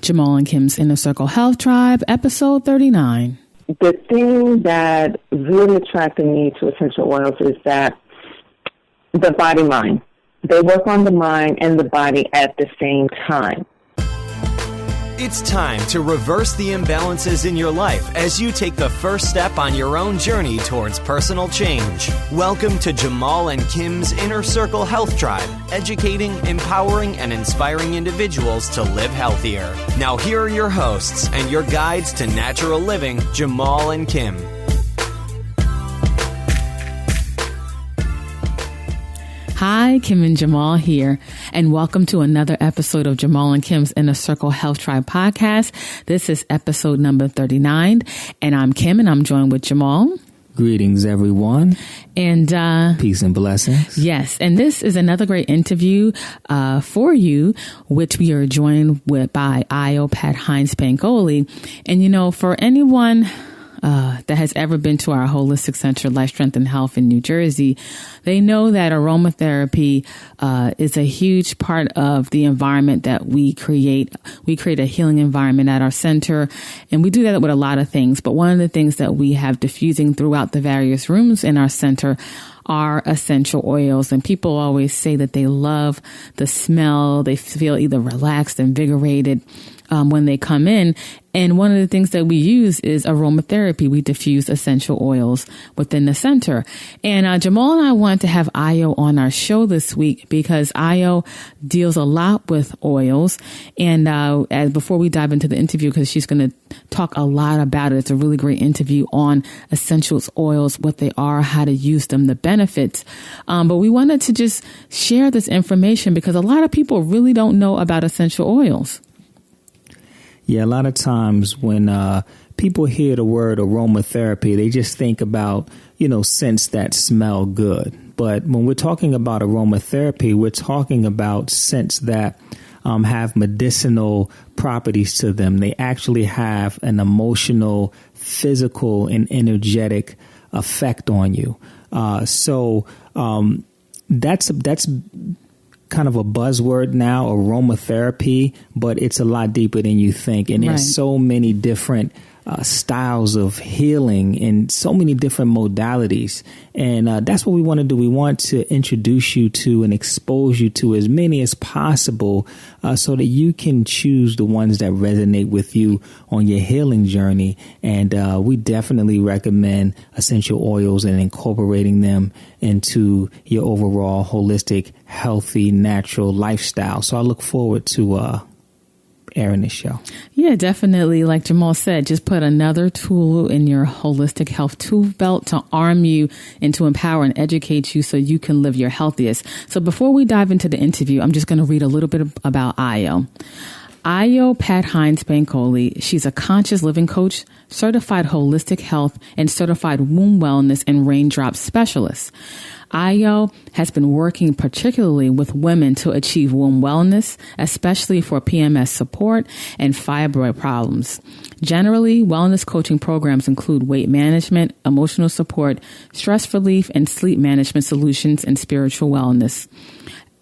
Jamal and Kim's Inner Circle Health Tribe, episode 39. The thing that really attracted me to essential oils is that the body-mind. They work on the mind and the body at the same time. It's time to reverse the imbalances in your life as you take the first step on your own journey towards personal change. Welcome to Jamal and Kim's Inner Circle Health Tribe, educating, empowering, and inspiring individuals to live healthier. Now here are your hosts and your guides to natural living, Jamal and Kim. Hi, Kim and Jamal here, and welcome to another episode of Jamal and Kim's Inner Circle Health Tribe podcast. This is episode number 39, and I'm Kim, and I'm joined with Jamal. Greetings, everyone. And peace and blessings. Yes, and this is another great interview for you, which we are joined with by Pat-Hinds-Bankole. And you know, for anyone that has ever been to our Holistic Center, Life, Strength, and Health in New Jersey, they know that aromatherapy is a huge part of the environment that we create. We create a healing environment at our center, and we do that with a lot of things. But one of the things that we have diffusing throughout the various rooms in our center are essential oils. And people always say that they love the smell. They feel either relaxed, invigorated when they come in. And one of the things that we use is aromatherapy. We diffuse essential oils within the center. And Jamal and I wanted to have Ayo on our show this week because Ayo deals a lot with oils. And as before we dive into the interview, because she's going to talk a lot about it. It's a really great interview on essentials oils, what they are, how to use them, the benefits. But we wanted to just share this information because a lot of people really don't know about essential oils. Yeah, a lot of times when people hear the word aromatherapy, they just think about, scents that smell good. But when we're talking about aromatherapy, we're talking about scents that have medicinal properties to them. They actually have an emotional, physical, and energetic effect on you. So that's kind of a buzzword now, aromatherapy, but it's a lot deeper than you think. And there's so many different styles of healing and so many different modalities. And that's what we want to do. We want to introduce you to and expose you to as many as possible so that you can choose the ones that resonate with you on your healing journey. And we definitely recommend essential oils and incorporating them into your overall holistic, healthy, natural lifestyle. So I look forward to airing this show. Yeah, definitely. Like Jamal said, just put another tool in your holistic health tool belt to arm you and to empower and educate you so you can live your healthiest. So before we dive into the interview, I'm just going to read a little bit about Ayo. Ayo Pat-Hinds-Bankole, she's a conscious living coach, certified holistic health, and certified womb wellness and raindrop specialist. Ayo has been working particularly with women to achieve womb wellness, especially for PMS support and fibroid problems. Generally, wellness coaching programs include weight management, emotional support, stress relief, and sleep management solutions and spiritual wellness.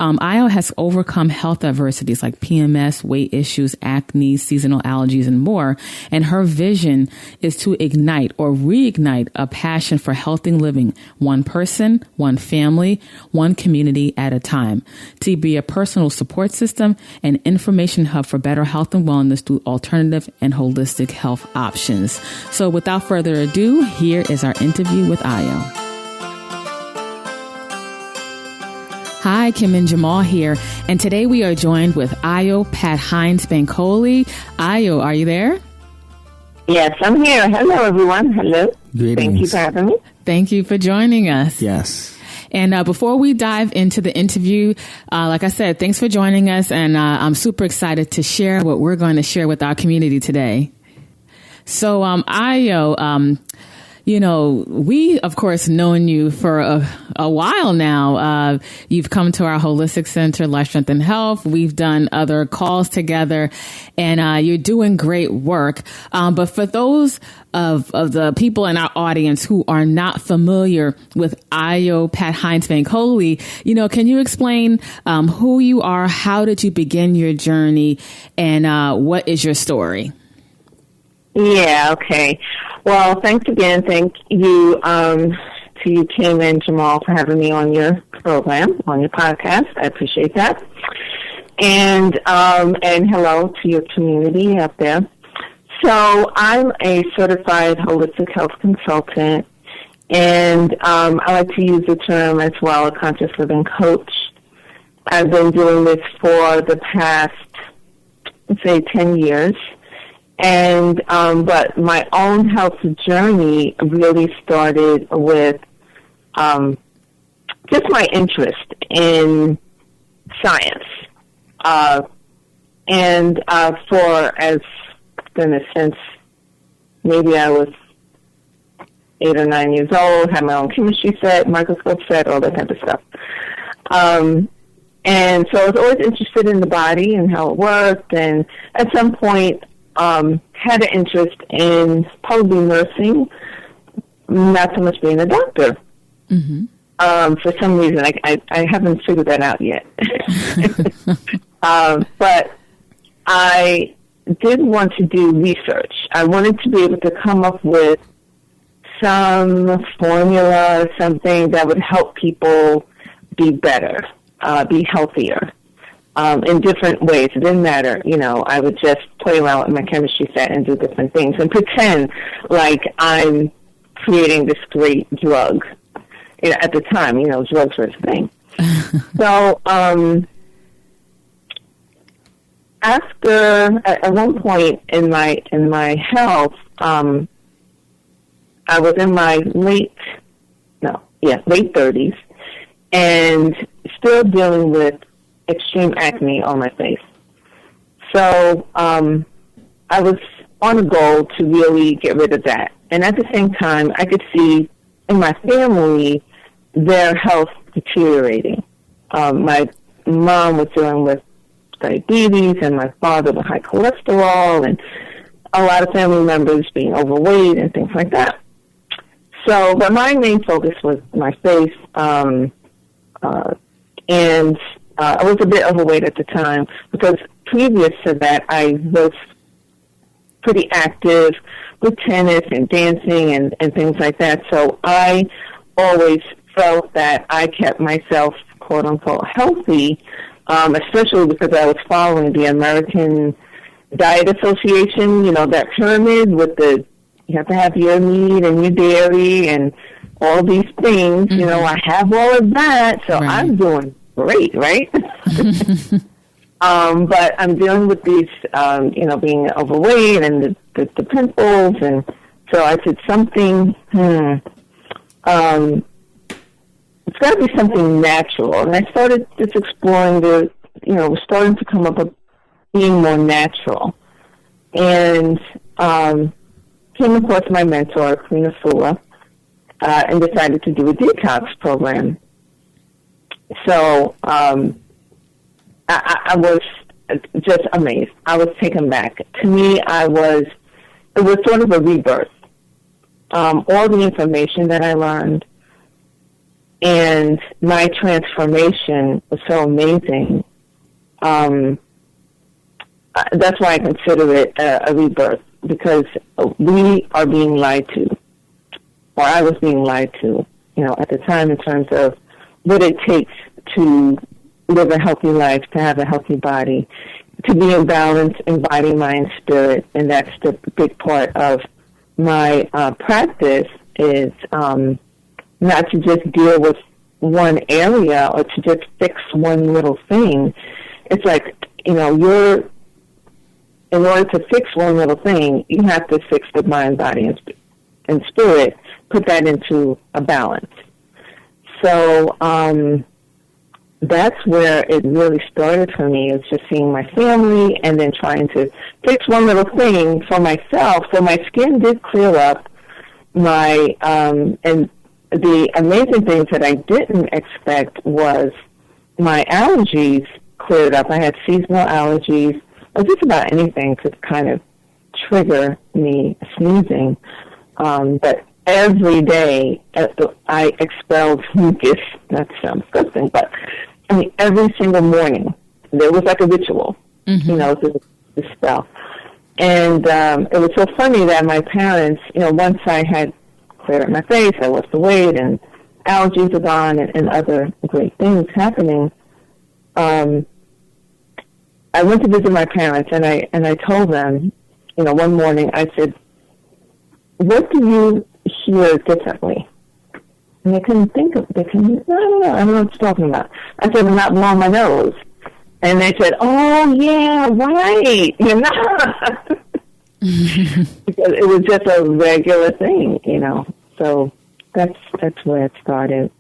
Ayo has overcome health adversities like PMS, weight issues, acne, seasonal allergies, and more. And her vision is to ignite or reignite a passion for healthy living, one person, one family, one community at a time, to be a personal support system and information hub for better health and wellness through alternative and holistic health options. So without further ado, here is our interview with Ayo. Hi, Kim and Jamal here, and today we are joined with Ayo Pat-Hinds-Bankole. Ayo, are you there? Yes, I'm here. Hello, everyone. Hello. Greetings. Thank you for having me. Thank you for joining us. Yes. And before we dive into the interview, like I said, thanks for joining us, and I'm super excited to share what we're going to share with our community today. So, Ayo, we, of course, known you for a while now. You've come to our holistic center, Life, Strength, and Health. We've done other calls together, and you're doing great work. But for those of the people in our audience who are not familiar with Ayo Pat-Hinds-Bankole, can you explain who you are, how did you begin your journey, and what is your story? Yeah, okay. Well, thanks again. Thank you to you, Kim and Jamal, for having me on your program, on your podcast. I appreciate that. And hello to your community out there. So I'm a certified holistic health consultant, and I like to use the term as well, a conscious living coach. I've been doing this for the past, let's say, 10 years. And but my own health journey really started with just my interest in science. Since maybe I was 8 or 9 years old, had my own chemistry set, microscope set, all that kind of stuff. And so I was always interested in the body and how it worked, and at some point had an interest in probably nursing, not so much being a doctor. Mm-hmm. For some reason, I haven't figured that out yet. But I did want to do research. I wanted to be able to come up with some formula, something that would help people be better, be healthier. In different ways. It didn't matter. I would just play around with my chemistry set and do different things and pretend like I'm creating this great drug. At the time, drugs were a thing. So, at one point in my health, I was in my late 30s and still dealing with extreme acne on my face. So I was on a goal to really get rid of that. And at the same time, I could see in my family their health deteriorating. My mom was dealing with diabetes, and my father with high cholesterol, and a lot of family members being overweight and things like that. So, but my main focus was my face, and I was a bit overweight at the time because previous to that I was pretty active with tennis and dancing and things like that. So I always felt that I kept myself, quote unquote, healthy, especially because I was following the American Diet Association, that pyramid with you have to have your meat and your dairy and all these things. Mm-hmm. I have all of that, so right. I'm doing great, right? But I'm dealing with these, being overweight and the pimples, and so I said something, it's got to be something natural. And I started just exploring was starting to come up with being more natural. And came across my mentor, Queen Afua, and decided to do a detox program. So I was just amazed. I was taken back. To me, it was sort of a rebirth. All the information that I learned and my transformation was so amazing. That's why I consider it a rebirth, because we are being lied to, or I was being lied to, at the time in terms of what it takes to live a healthy life, to have a healthy body, to be in balance in body, mind, spirit. And that's the big part of my practice is not to just deal with one area or to just fix one little thing. It's like, in order to fix one little thing, you have to fix the mind, body, and spirit, put that into a balance. So that's where it really started for me, is just seeing my family and then trying to fix one little thing for myself. So my skin did clear up, and the amazing things that I didn't expect was my allergies cleared up. I had seasonal allergies, or just about anything could kind of trigger me sneezing. But every day I expelled mucus. That sounds disgusting, but I mean, every single morning there was like a ritual, to dispel. And it was so funny that my parents, once I had cleared up my face, I lost the weight, and allergies were gone, and other great things happening. I went to visit my parents, and I told them, one morning, I said, "What do you hear differently?" And they couldn't think of it. I don't know what you're talking about. I said, "I'm not blowing my nose." And they said, "Oh, yeah, right." Because it was just a regular thing, So that's where it started.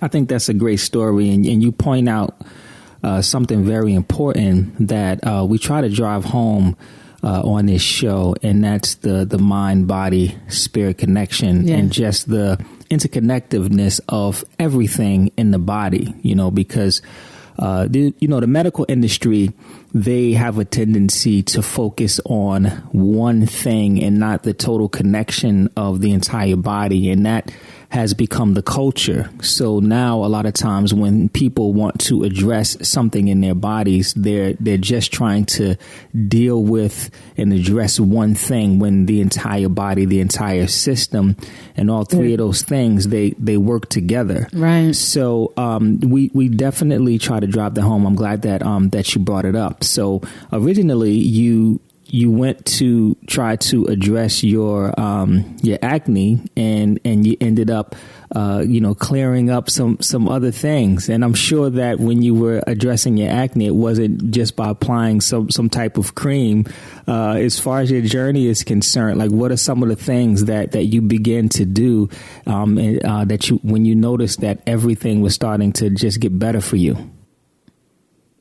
I think that's a great story, and you point out something very important that we try to drive home on this show, and that's the mind, body, spirit connection, and just the interconnectiveness of everything in the body, because the medical industry, they have a tendency to focus on one thing and not the total connection of the entire body. And that has become the culture. So now a lot of times when people want to address something in their bodies, they're just trying to deal with and address one thing, when the entire body, the entire system, and all three of those things, they work together. Right. So we definitely try to drive that home. I'm glad that you brought it up. So originally you went to try to address your acne, and you ended up clearing up some other things. And I'm sure that when you were addressing your acne, it wasn't just by applying some type of cream. As far as your journey is concerned, like, what are some of the things that you began to do when you noticed that everything was starting to just get better for you?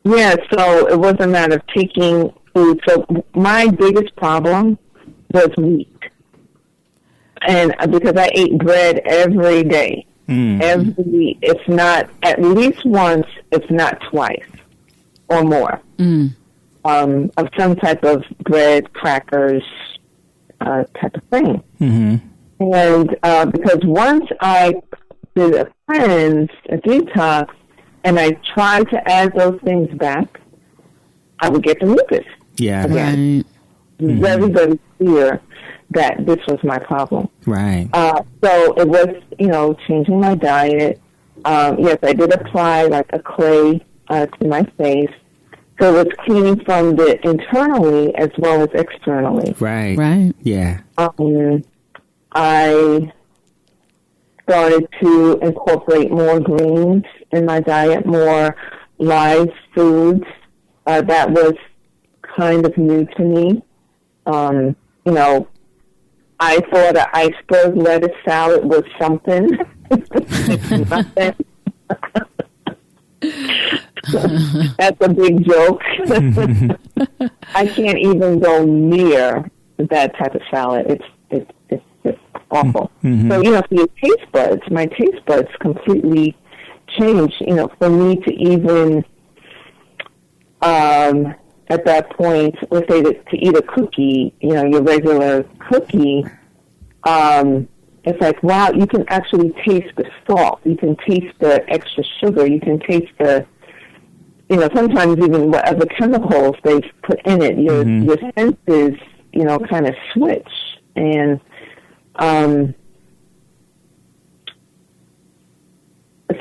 Yeah, so it was a matter of taking food. So my biggest problem was wheat. And because I ate bread every day, every, if not at least once, if not twice or more, of some type of bread, crackers, type of thing. Mm-hmm. And because once I did a cleanse, a detox, and I tried to add those things back, I would get the mucus. Yeah. Again. Right. Very, very clear that this was my problem. Right. So it was, changing my diet. Yes, I did apply like a clay to my face. So it was cleaning from the internally as well as externally. Right. Right. Yeah. I started to incorporate more greens in my diet, more live foods. That was kind of new to me. I thought an iceberg lettuce salad was something. That's a big joke. I can't even go near that type of salad. It's just awful. Mm-hmm. So, for your taste buds, my taste buds completely changed, for me to even, at that point, let's say to eat a cookie, your regular cookie, it's like, wow, you can actually taste the salt. You can taste the extra sugar. You can taste the, sometimes even whatever chemicals they've put in it. Your senses, kind of switch. And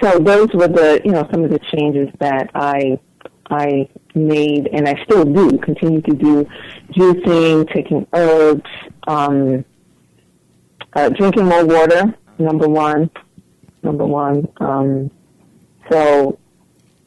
so those were the, some of the changes that I made, and I still do, continue to do: juicing, taking herbs, drinking more water, number one. So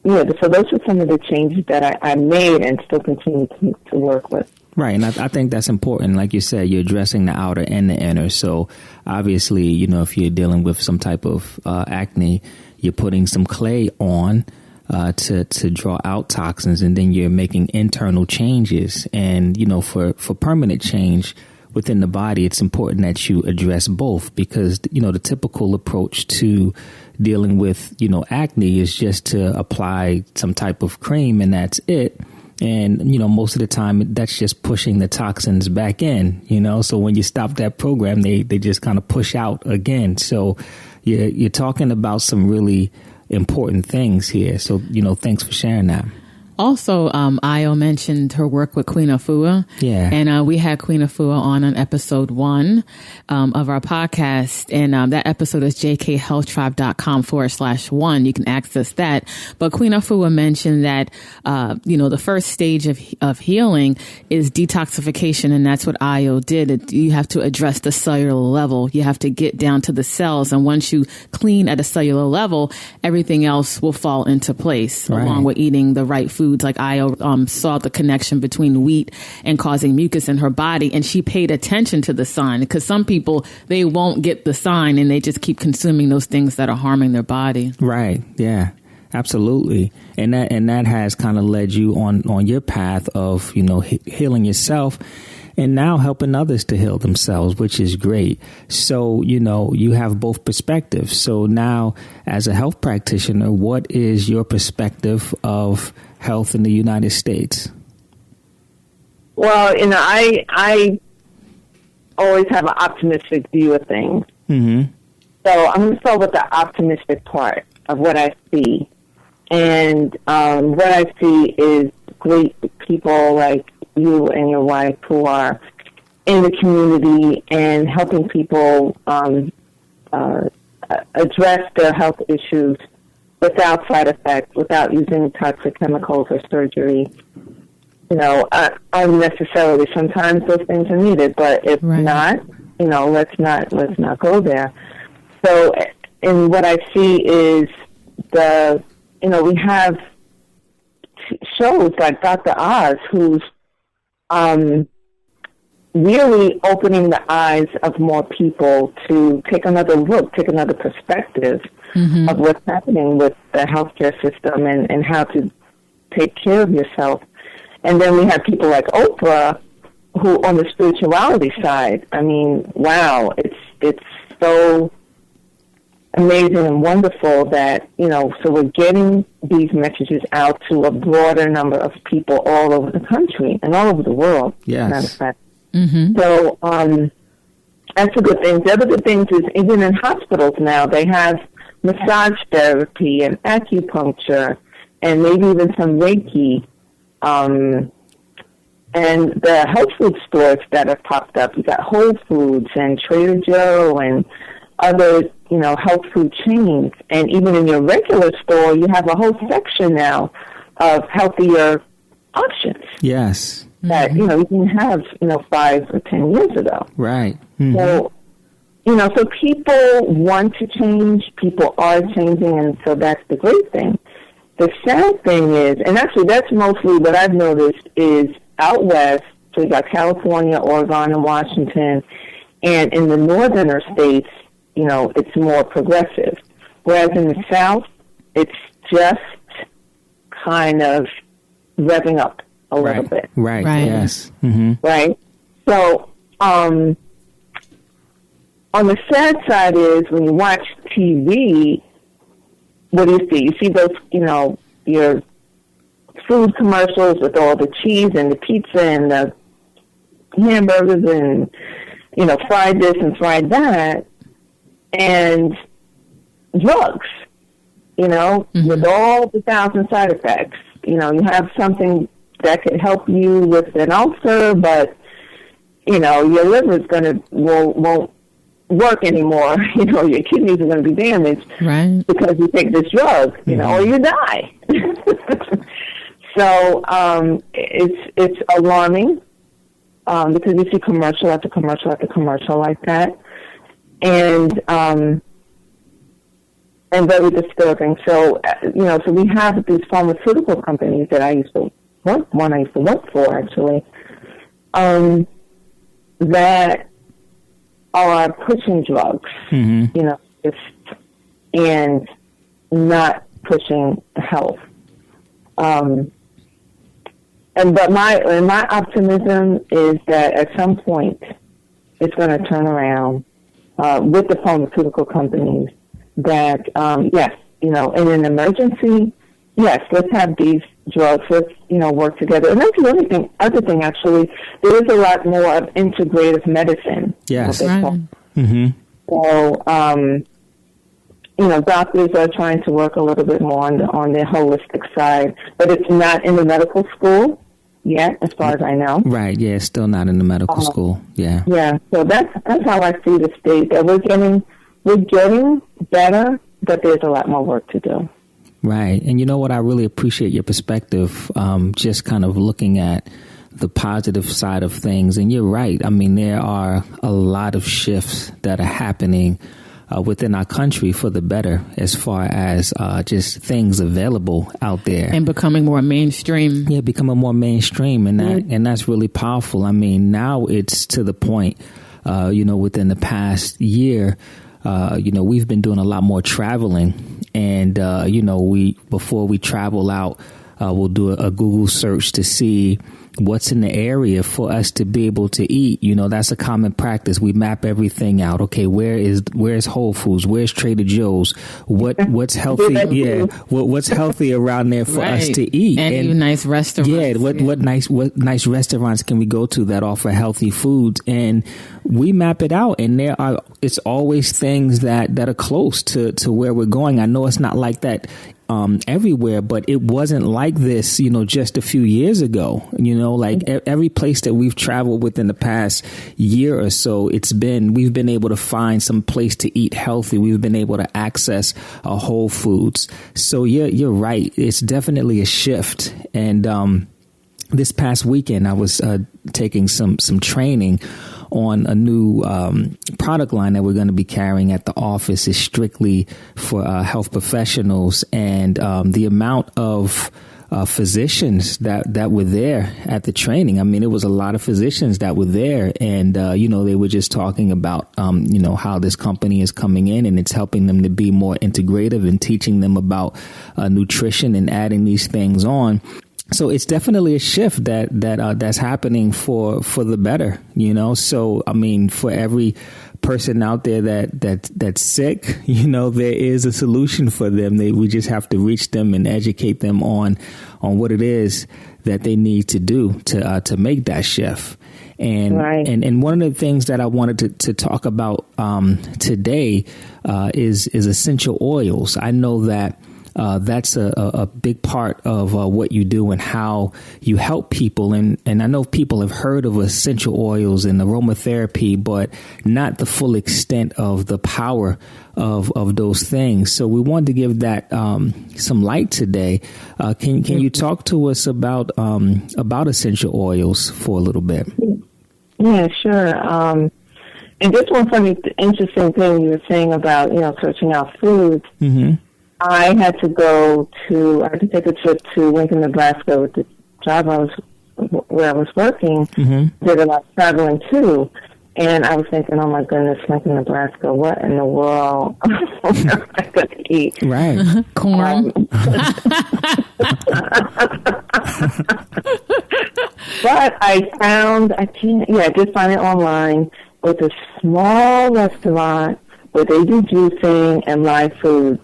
those are some of the changes that I made and still continue to work with. Right, and I think that's important. Like you said, you're addressing the outer and the inner. So obviously, if you're dealing with some type of acne, you're putting some clay on to draw out toxins, and then you're making internal changes. And, for permanent change, within the body, it's important that you address both, because, the typical approach to dealing with, acne is just to apply some type of cream and that's it. And, most of the time that's just pushing the toxins back in, so when you stop that program, they just kind of push out again. So you're talking about some really important things here. So, thanks for sharing that. Also, Ayo mentioned her work with Queen Afua. Yeah. And we had Queen Afua on episode 1 of our podcast. And that episode is jkhealthtribe.com/1. You can access that. But Queen Afua mentioned that, the first stage of healing is detoxification. And that's what Ayo did. You have to address the cellular level. You have to get down to the cells. And once you clean at a cellular level, everything else will fall into place, right, along with eating the right food. Like Ayo saw the connection between wheat and causing mucus in her body, and she paid attention to the sign, because some people, they won't get the sign and they just keep consuming those things that are harming their body. Right. Yeah, absolutely. And that has kind of led you on your path of, healing yourself and now helping others to heal themselves, which is great. So, you have both perspectives. So now, as a health practitioner, what is your perspective of health in the United States? Well, I always have an optimistic view of things. Mm-hmm. So I'm going to start with the optimistic part of what I see. And what I see is great people like you and your wife who are in the community and helping people address their health issues without side effects, without using toxic chemicals or surgery. Unnecessarily. Sometimes those things are needed, but if not, let's not go there. So, and what I see is we have shows like Dr. Oz, who's really opening the eyes of more people to take another look, take another perspective of what's happening with the healthcare system and how to take care of yourself. And then we have people like Oprah, who on the spirituality side, I mean, wow, it's so amazing and wonderful that, so we're getting these messages out to a broader number of people all over the country and all over the world. Yes. Matter of fact. So that's a good thing. The other good thing is even in hospitals now, they have massage therapy and acupuncture and maybe even some Reiki. And the health food stores that have popped up, you got Whole Foods and Trader Joe and other, health food chains. And even in your regular store, you have a whole section now of healthier options. Yes. That, you didn't have, 5 or 10 years ago. Right. Mm-hmm. So, so people want to change, people are changing, and so that's the great thing. The sad thing is, and actually that's mostly what I've noticed, is out west, so you got California, Oregon, and Washington, and in the northerner states, it's more progressive. Whereas in the South, it's just kind of revving up a little bit. Right. Yes. Mm-hmm. Right? So, on the sad side is when you watch TV, what do you see? You see those, your food commercials with all the cheese and the pizza and the hamburgers and, fried this and fried that, and drugs, with all the 1,000 side effects. You have something that could help you with an ulcer, but, your liver's won't work anymore. Your kidneys are going to be damaged because you take this drug, or you die. So it's alarming because you see commercial after commercial after commercial like that, and very disturbing. So so we have these pharmaceutical companies that I used to work for actually, that are pushing drugs, and not pushing health. But my optimism is that at some point, is going to turn around with the pharmaceutical companies that, yes, in an emergency, yes, let's have these drugs, let's, work together. And that's the other thing, actually, there is a lot more of integrative medicine. Yes. Right. Mm-hmm. So, doctors are trying to work a little bit more on the holistic side, but it's not in the medical school yet, as far as I know. Right, yeah, it's still not in the medical school, yeah. Yeah, so that's how I see the state, that we're getting better, but there's a lot more work to do. Right. And you know what? I really appreciate your perspective, just kind of looking at the positive side of things. And you're right. I mean, there are a lot of shifts that are happening within our country for the better as far as just things available out there. And becoming more mainstream. Yeah, becoming more mainstream. And that's really powerful. I mean, now it's to the point, within the past year, we've been doing a lot more traveling, and before we travel out, we'll do a Google search to see what's in the area for us to be able to eat. That's a common practice. We map everything out. Okay, where's Whole Foods? Where's Trader Joe's? What's healthy? Yeah, what's healthy around there for us to eat? And nice restaurants. Yeah, what nice restaurants can we go to that offer healthy foods? And we map it out, and it's always things that are close to where we're going. I know it's not like that everywhere, but it wasn't like this, just a few years ago. Every place that we've traveled within the past year or so, we've been able to find some place to eat healthy. We've been able to access Whole Foods. So you're right. It's definitely a shift. And this past weekend, I was taking some training on a new product line that we're going to be carrying at the office. Is strictly for health professionals, and the amount of physicians that were there at the training. I mean, it was a lot of physicians that were there, and they were just talking about how this company is coming in and it's helping them to be more integrative and teaching them about nutrition and adding these things on. So it's definitely a shift that's happening for the better, So I mean, for every person out there that's sick, there is a solution for them. We just have to reach them and educate them on what it is that they need to do to make that shift. And right. and one of the things that I wanted to talk about today is essential oils. I know that. That's a big part of what you do and how you help people. And I know people have heard of essential oils and aromatherapy, but not the full extent of the power of those things. So we wanted to give that some light today. Can you talk to us about essential oils for a little bit? Yeah, sure. And just one funny, interesting thing you were saying about, searching out foods. Mm-hmm. I had to take a trip to Lincoln, Nebraska with the job where I was working. Mm-hmm. Did a lot of traveling too. And I was thinking, oh my goodness, Lincoln, Nebraska, what in the world am I going to eat? Right. Corn. But I did find it online with a small restaurant where they do juicing and live food.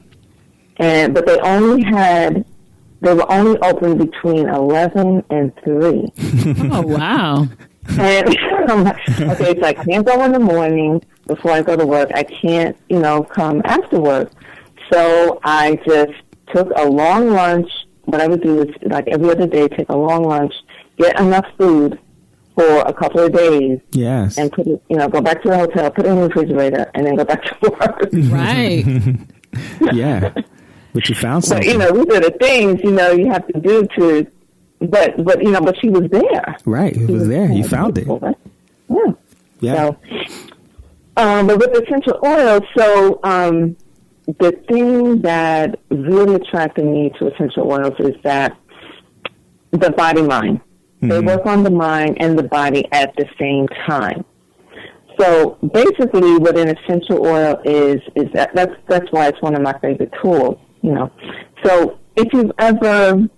But they were only open between 11 and 3. Oh, wow. And okay, so I can't go in the morning before I go to work. I can't, come after work. So I just took a long lunch. What I would do is, like every other day, take a long lunch, get enough food for a couple of days. Yes. And put it, go back to the hotel, put it in the refrigerator, and then go back to work. Right. Yeah. But you found something. But, these are the things, you have to do to, but she was there. Right. It was there. You found it. Yeah. Yeah. So, but with essential oils, the thing that really attracted me to essential oils is that the body-mind. Mm-hmm. They work on the mind and the body at the same time. So basically what an essential oil is that's why it's one of my favorite tools. So if you've ever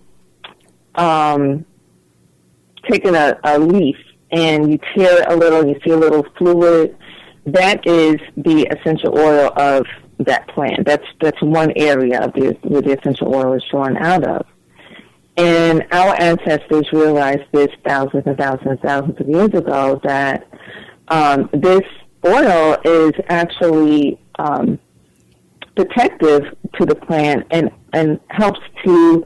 taken a leaf and you tear it a little, you see a little fluid, that is the essential oil of that plant. That's one area of where the essential oil is drawn out of. And our ancestors realized this thousands and thousands and thousands of years ago, that this oil is actually protective to the plant and helps to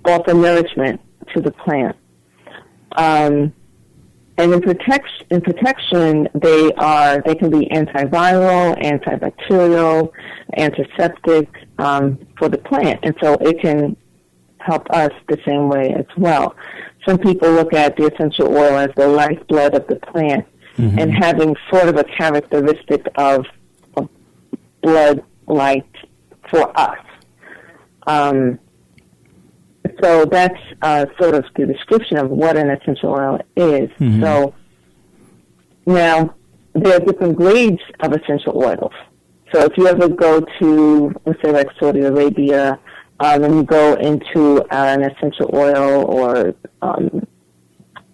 offer nourishment to the plant. And in protection, they can be antiviral, antibacterial, antiseptic for the plant, and so it can help us the same way as well. Some people look at the essential oil as the lifeblood of the plant, and having sort of a characteristic of blood-like for us. So that's sort of the description of what an essential oil is. So now there are different grades of essential oils. So if you ever go to, let's say, like Saudi Arabia, and you go into an essential oil or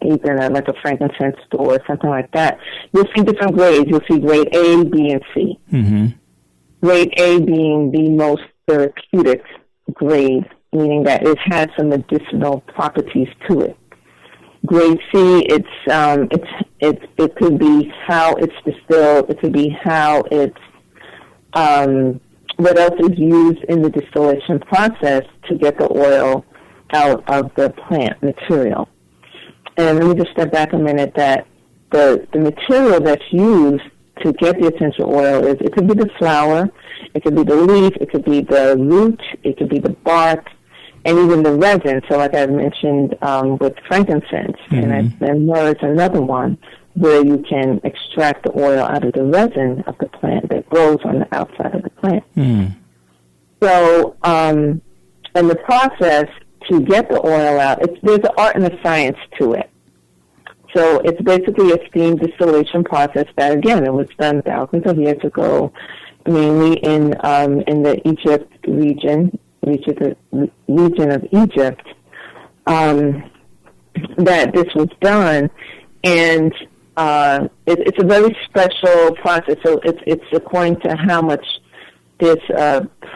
even like a frankincense store or something like that, you'll see different grades. You'll see grade A, B, and C. Grade A being the most therapeutic grade, meaning that it has some medicinal properties to it. Grade C, it could be how it's distilled. It could be how it's what else is used in the distillation process to get the oil out of the plant material. And let me just step back a minute. That the material that's used to get the essential oil is, it could be the flower, it could be the leaf, it could be the root, it could be the bark, and even the resin. So like I mentioned with frankincense, and there's another one where you can extract the oil out of the resin of the plant that grows on the outside of the plant. So, and the process to get the oil out, there's an art and a science to it. So it's basically a steam distillation process that, again, it was done thousands of years ago, mainly in the Egypt region of Egypt, that this was done, and it's a very special process. So it's according to how much there's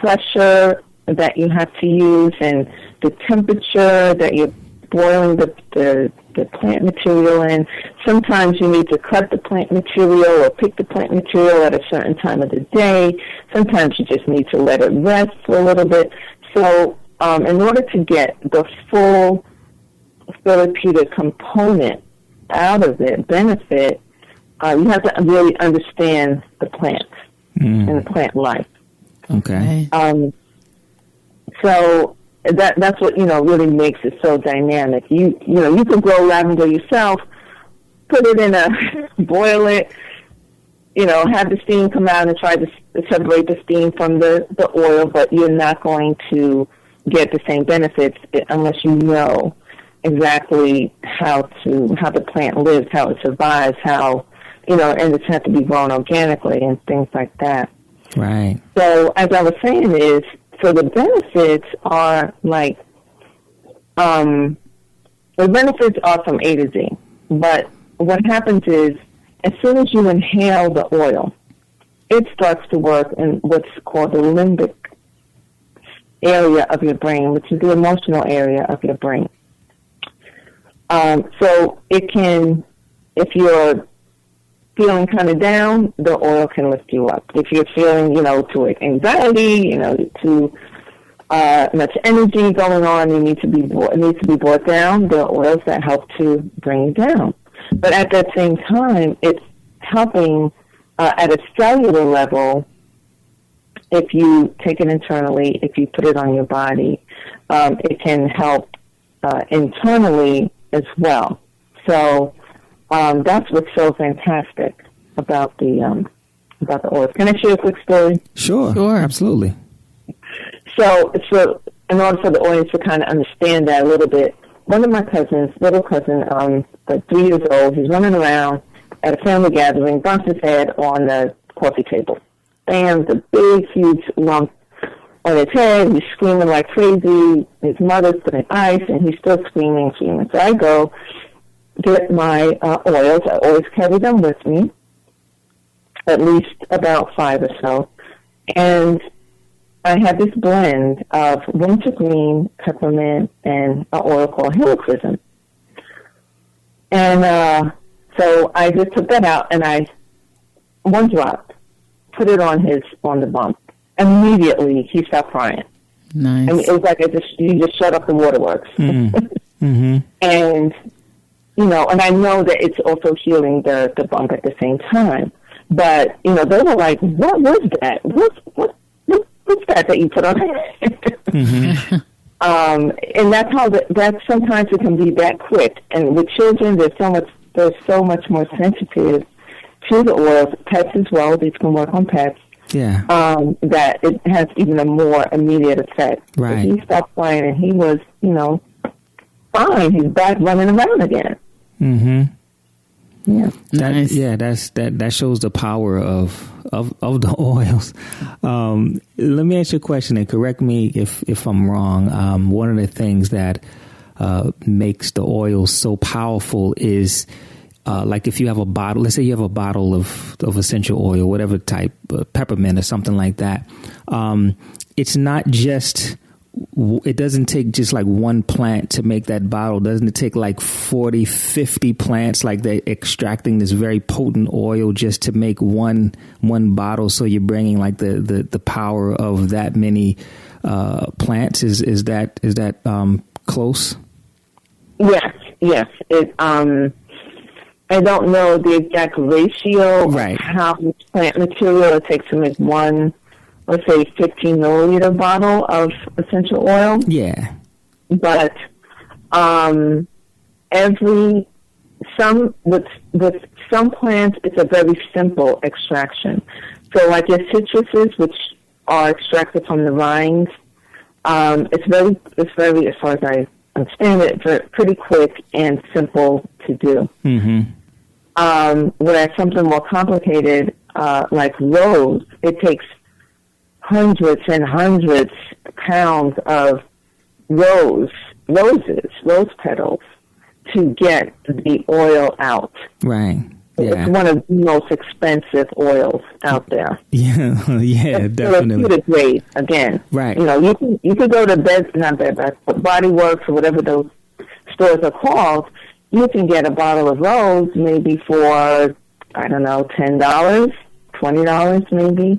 pressure that you have to use, and the temperature that you're boiling the plant material in. Sometimes you need to cut the plant material or pick the plant material at a certain time of the day. Sometimes you just need to let it rest for a little bit. So in order to get the full therapeutic component out of it, benefit, you have to really understand the plant and the plant life. Okay. So that's what, really makes it so dynamic. You can grow lavender yourself, put it in boil it, have the steam come out and try to separate the steam from the oil, but you're not going to get the same benefits unless you know exactly how the plant lives, how it survives, how, and it's had to be grown organically and things like that. Right. So as I was saying so the benefits are like, the benefits are from A to Z. But what happens is, as soon as you inhale the oil, it starts to work in what's called the limbic area of your brain, which is the emotional area of your brain. So it can, if you're feeling kind of down, the oil can lift you up. If you're feeling, to anxiety, too much energy going on, it needs to be brought down. There are oils that help to bring it down. But at that same time, it's helping at a cellular level. If you take it internally, if you put it on your body, it can help internally as well. So that's what's so fantastic about the oils. Can I share a quick story? Sure, absolutely. So in order for the audience to kind of understand that a little bit, one of my little cousin, like 3 years old, he's running around at a family gathering, bumps his head on the coffee table. Bam, the big, huge lump on his head. He's screaming like crazy. His mother's putting ice, and he's still screaming. So I go, get my oils. I always carry them with me, at least about 5 or so. And I had this blend of wintergreen, peppermint, and an oil called helichrysum. And so I just took that out, and I, one drop, put it on the bump. Immediately, he stopped crying. Nice. I mean, it was like you just shut up the waterworks. Mm-hmm. And, you know, and I know that it's also healing the bump at the same time. But, you know, they were like, what was that? What's that you put on? Mm-hmm. And that's how that sometimes it can be that quick. And with children, they're so much more sensitive to the oils. Pets as well. These can work on pets. Yeah. That it has even a more immediate effect. Right. So he stopped crying, and he was, you know, fine. He's back running around again. Mm-hmm. Yeah. Nice. That shows the power of the oils. Let me ask you a question, and correct me if I'm wrong. One of the things that makes the oils so powerful is like if you have a bottle, let's say you have a bottle of essential oil, whatever type, peppermint or something like that. It's not just, it doesn't take just like one plant to make that bottle. Doesn't it take like 40, 50 plants, like they're extracting this very potent oil just to make one bottle? So you're bringing like the power of that many plants. Is that close? Yes. It I don't know the exact ratio right. of how much plant material it takes to make one, let's say, 15 milliliter bottle of essential oil. Yeah. But with some plants, it's a very simple extraction. So like your citruses, which are extracted from the rinds, it's very, as far as I understand it, pretty quick and simple to do. Mm-hmm. Whereas something more complicated, like rose, it takes hundreds and hundreds of pounds of rose petals to get the oil out. Right. Yeah. It's one of the most expensive oils out there. Yeah, definitely. Therapeutic grade, again. Right. You know, you could go to Body Works or whatever those stores are called. You can get a bottle of rose maybe for, I don't know, $10, $20 maybe.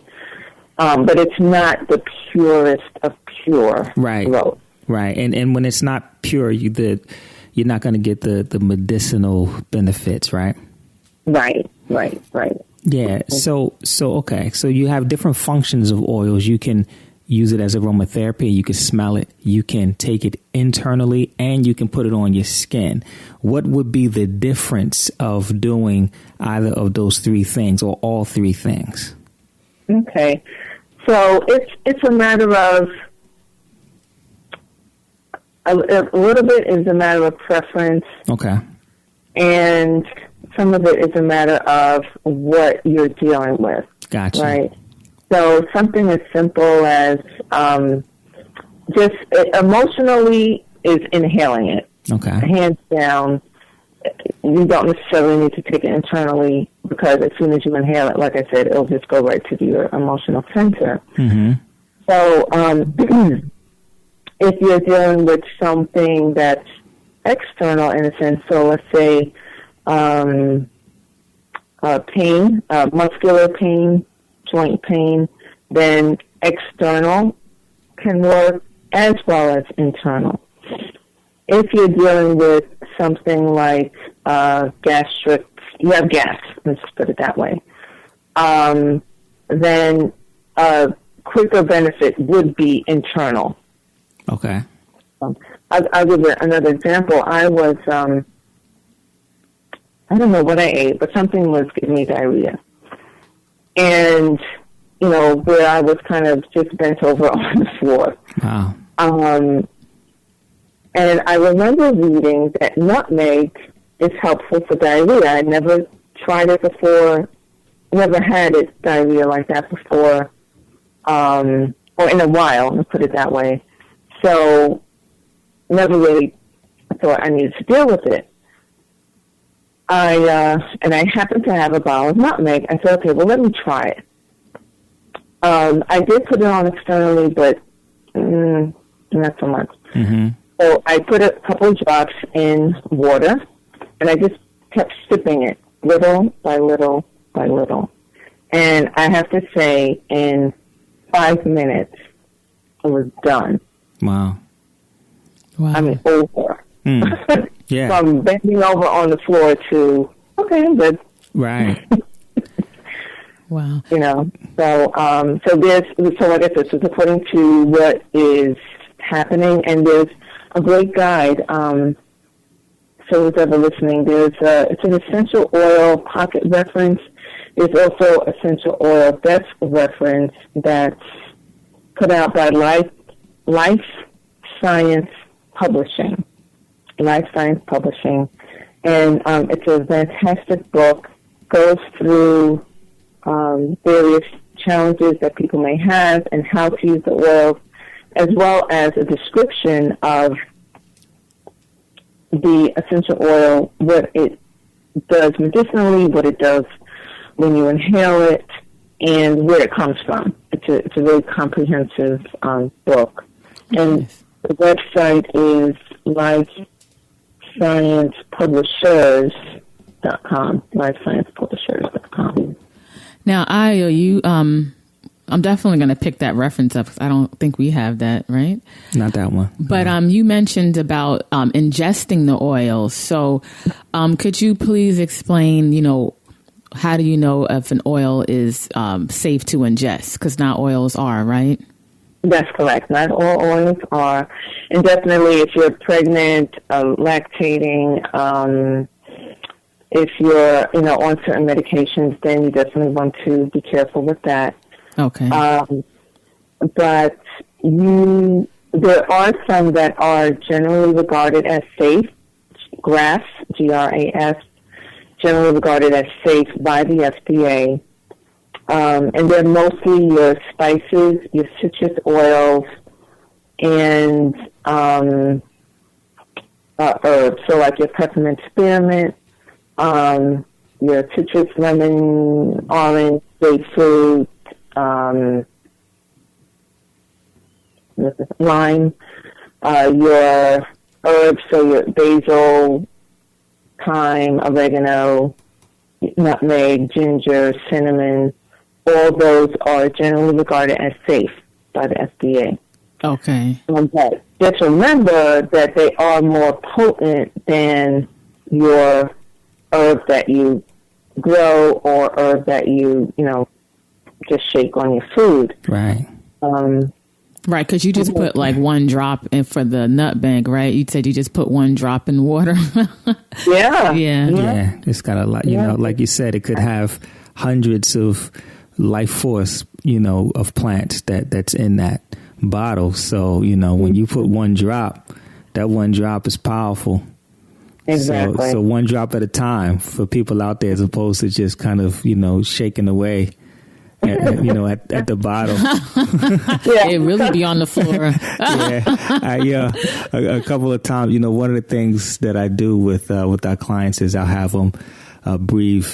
But it's not the purest of pure rose. Right. And when it's not pure, you're not going to get the medicinal benefits, right? Right. Yeah. So okay. So you have different functions of oils. You can use it as aromatherapy. You can smell it. You can take it internally, and you can put it on your skin. What would be the difference of doing either of those three things or all three things? Okay. So it's a matter of a little bit is a matter of preference. Okay. And some of it is a matter of what you're dealing with. Gotcha. Right. So something as simple as just emotionally is inhaling it. Okay. Hands down. You don't necessarily need to take it internally because as soon as you inhale it, like I said, it'll just go right to your emotional center. Mm-hmm. So if you're dealing with something that's external in a sense, so let's say pain, muscular pain, joint pain, then external can work as well as internal. If you're dealing with something like gastric, you have gas, let's just put it that way, then a quicker benefit would be internal. Okay. I'll give you another example. I was, I don't know what I ate, but something was giving me diarrhea. And, you know, where I was kind of just bent over on the floor. Wow. And I remember reading that nutmeg is helpful for diarrhea. I never tried it before, never had it diarrhea like that before, or in a while, let's put it that way. So never really thought I needed to deal with it. I happened to have a bottle of nutmeg. I said, okay, well, let me try it. I did put it on externally, but not so much. Mm-hmm. So I put a couple of drops in water, and I just kept sipping it little by little by little. And I have to say, in 5 minutes, it was done. Wow. I mean, over. Yeah. From bending over on the floor to, okay, I'm good. Right. Wow. You know, so like I said, this is according to what is happening, and there's a great guide. So who's ever listening, it's an essential oil pocket reference. There's also essential oil desk reference that's put out by Life Science Publishing. Life Science Publishing. And it's a fantastic book. Goes through various challenges that people may have and how to use the oils, as well as a description of the essential oil, what it does medicinally, what it does when you inhale it, and where it comes from. It's a very comprehensive book. And the website is lifesciencepublishers.com, lifesciencepublishers.com. Now, Ayo, I'm definitely going to pick that reference up because I don't think we have that, right? Not that one. But you mentioned about ingesting the oils. So could you please explain, how do you know if an oil is safe to ingest? Because not oils are, right? That's correct. Not all oils are. And definitely if you're pregnant, lactating, if you're, on certain medications, then you definitely want to be careful with that. Okay. But there are some that are generally regarded as safe. GRAS, GRAS, generally regarded as safe by the FDA. And they're mostly your spices, your citrus oils, and herbs. So like your peppermint spearmint, your citrus, lemon, orange, grapefruit, lime, your herbs, so your basil, thyme, oregano, nutmeg, ginger, cinnamon. All those are generally regarded as safe by the FDA. Okay. But just remember that they are more potent than your herb that you grow or herb that you just shake on your food. Right. Right, because you just put like one drop in for the nutmeg, right? You said you just put one drop in water. Yeah. Yeah. It's got a lot, like you said, it could have hundreds of life force, of plants that's in that bottle. So, when you put one drop, that one drop is powerful. Exactly. So one drop at a time for people out there, as opposed to just kind of, shaking away. At the bottom. Yeah. It really be on the floor. A couple of times, one of the things that I do with our clients is I'll have them breathe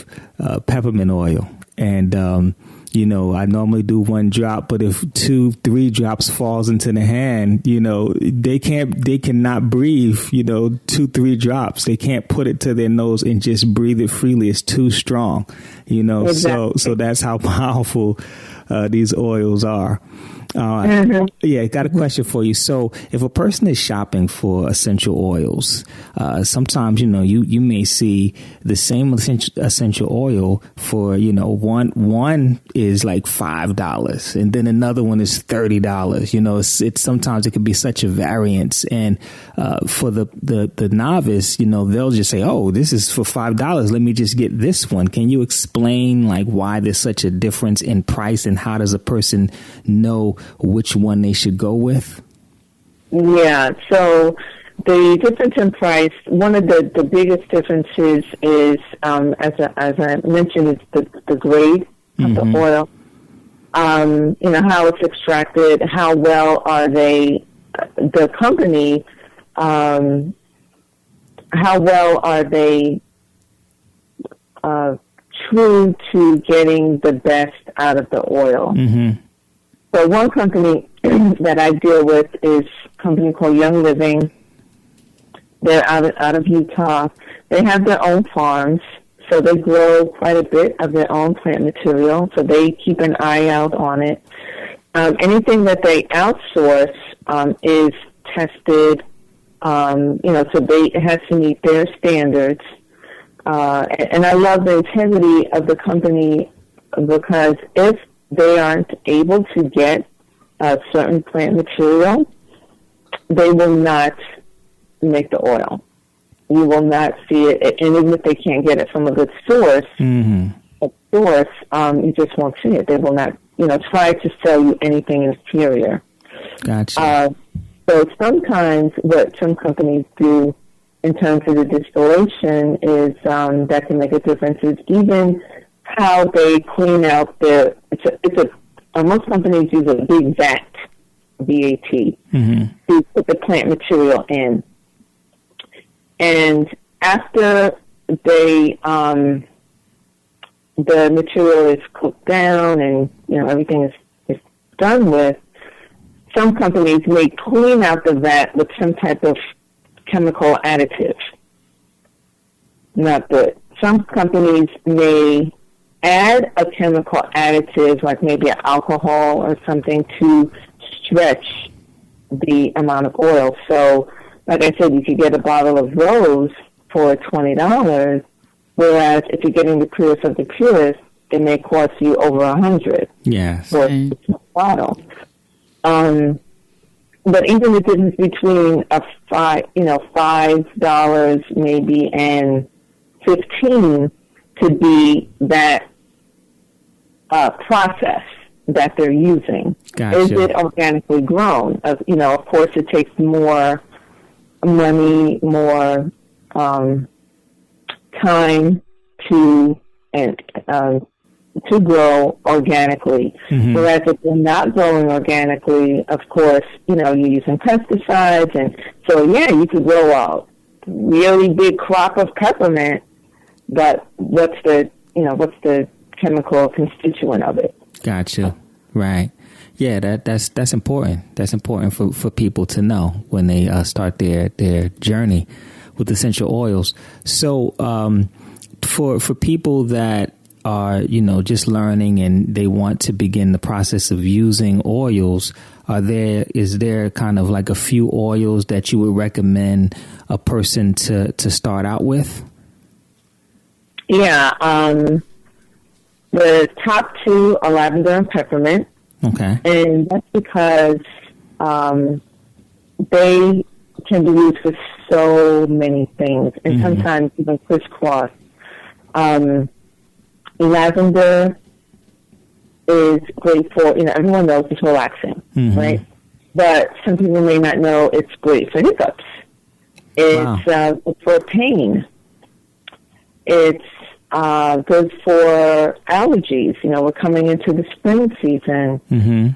peppermint oil. And, I normally do one drop, but if 2-3 drops falls into the hand, they cannot breathe, 2-3 drops. They can't put it to their nose and just breathe it freely. It's too strong, Exactly. So that's how powerful these oils are. Yeah, I got a question for you. So if a person is shopping for essential oils, sometimes, you may see the same essential oil for, one is like $5 and then another one is $30. It's sometimes it could be such a variance. And for the novice, they'll just say, oh, this is for $5. Let me just get this one. Can you explain like why there's such a difference in price and how does a person know which one they should go with? Yeah, so the difference in price, one of the biggest differences is, as I mentioned, is the grade of the oil. How it's extracted, how well are they, the company, how well are they true to getting the best out of the oil. Mm-hmm. So one company that I deal with is a company called Young Living. They're out of Utah. They have their own farms, so they grow quite a bit of their own plant material, so they keep an eye out on it. Anything that they outsource is tested, so it has to meet their standards. And I love the integrity of the company, because if they aren't able to get a certain plant material, they will not make the oil. You will not see it, and even if they can't get it from a good source, you just won't see it. They will not, try to sell you anything inferior. Gotcha. So sometimes what some companies do in terms of the distillation is that can make a difference. Is even how they clean out their. Most companies use a big vat, VAT, to put the plant material in. And after they, the material is cooked down and, everything is done with, some companies may clean out the vat with some type of chemical additive. Not good. Some companies may add a chemical additive, like maybe alcohol or something, to stretch the amount of oil. So, like I said, you could get a bottle of Rose for $20, whereas if you're getting the purest of the purest, it may cost you over $100 for a bottle. But even the difference between $5 maybe and $15 could be that process that they're using. Gotcha. Is it organically grown? Of course, it takes more money, more time to grow organically. Whereas if you're not growing organically, of course, you're using pesticides, and so you could grow a really big crop of peppermint, but what's the chemical constituent of it? Gotcha. Right. Yeah, that's important. That's important for people to know when they start their journey with essential oils. So for people that are just learning and they want to begin the process of using oils, is there kind of like a few oils that you would recommend a person to start out with? Yeah, the top two are lavender and peppermint. Okay. And that's because they can be used for so many things, and sometimes even crisscross. Lavender is great for, everyone knows it's relaxing, right? But some people may not know it's great for hiccups. It's for pain. It's good for allergies. We're coming into the spring season. You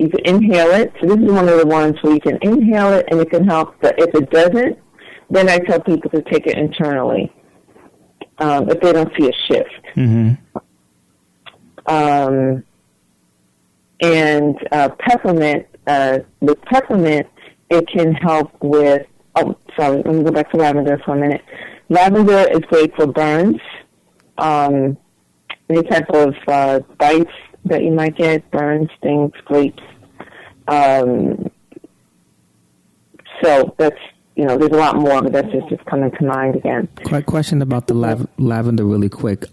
can inhale it. So this is one of the ones where you can inhale it and it can help. But if it doesn't, then I tell people to take it internally if they don't see a shift. And peppermint, with peppermint, it can help with, let me go back to lavender for a minute. Lavender is great for burns, any type of bites that you might get, burns, stings, scrapes. So that's, there's a lot more, but that's just coming to mind again. Quick question about the lavender really quick.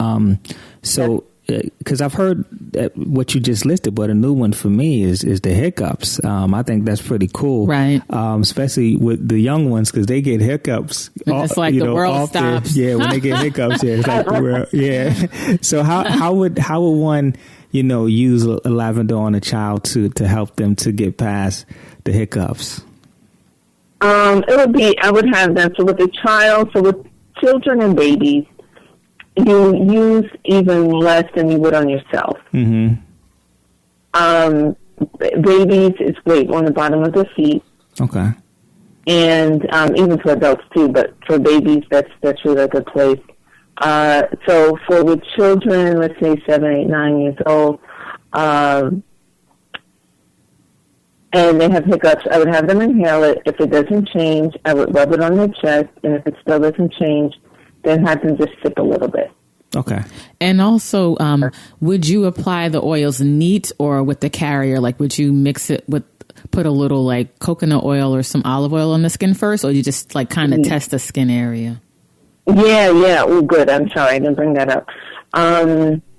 Because I've heard what you just listed, but a new one for me is the hiccups. I think that's pretty cool, right? Especially with the young ones, because they get hiccups. It's like the world stops. Yeah, when they get hiccups, it's like the world. Yeah. So how would one use a lavender on a child to help them to get past the hiccups? I would have them. So with the child, so with children and babies, you use even less than you would on yourself. Babies, it's great on the bottom of their feet. Okay. And even for adults too, but for babies, that's really a good place. So for the children, let's say 7, 8, 9 years old, and they have hiccups, I would have them inhale it. If it doesn't change, I would rub it on their chest, and if it still doesn't change, then have them just sip a little bit. Okay. And also, would you apply the oils neat or with the carrier? Like, would you mix it with, put a little like coconut oil or some olive oil on the skin first, or you just like kind of test the skin area? Yeah. Oh, good. I'm sorry, I didn't bring that up.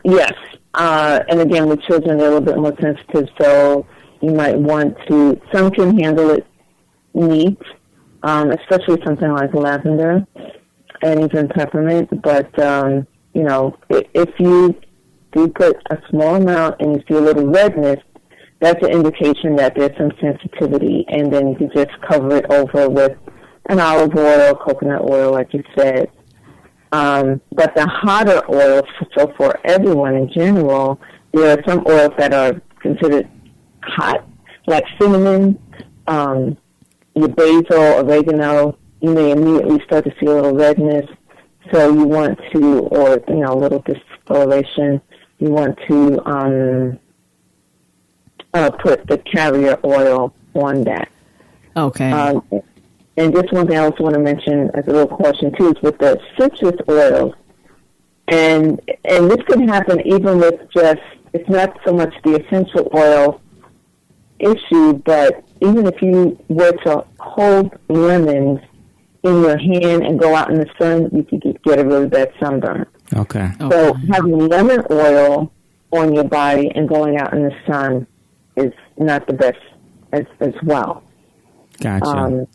Yes. And again, with children, they're a little bit more sensitive, so you might want to, some can handle it neat, especially something like lavender and even peppermint. But, if you do put a small amount and you see a little redness, that's an indication that there's some sensitivity. And then you can just cover it over with an olive oil, coconut oil, like you said. But the hotter oils, so for everyone in general, there are some oils that are considered hot, like cinnamon, your basil, oregano. You may immediately start to see a little redness. So you want to, or, a little discoloration, you want to put the carrier oil on that. Okay. And just one thing I also want to mention as a little caution, too, is with the citrus oils. And this could happen even with just, it's not so much the essential oil issue, but even if you were to hold lemons in your hand and go out in the sun, you could get a really bad sunburn. Okay. So having lemon oil on your body and going out in the sun is not the best as well. Gotcha.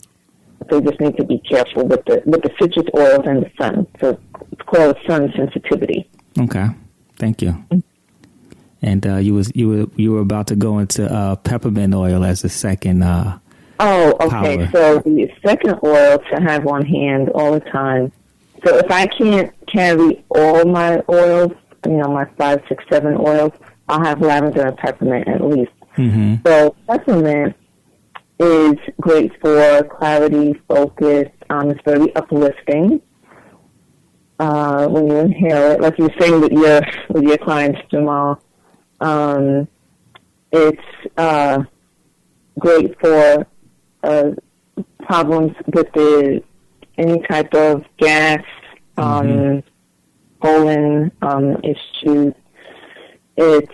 They just need to be careful with the citrus oils and the sun. So it's called sun sensitivity. Okay. Thank you. And you were about to go into peppermint oil as the second. Oh, okay. Power. So the second oil to have on hand all the time. So if I can't carry all my oils, my 5, 6, 7 oils, I'll have lavender and peppermint at least. Mm-hmm. So peppermint is great for clarity, focus. It's very uplifting when you inhale it. Like you were saying with your clients, Jamal, it's great for problems with any type of gas, colon issues. It's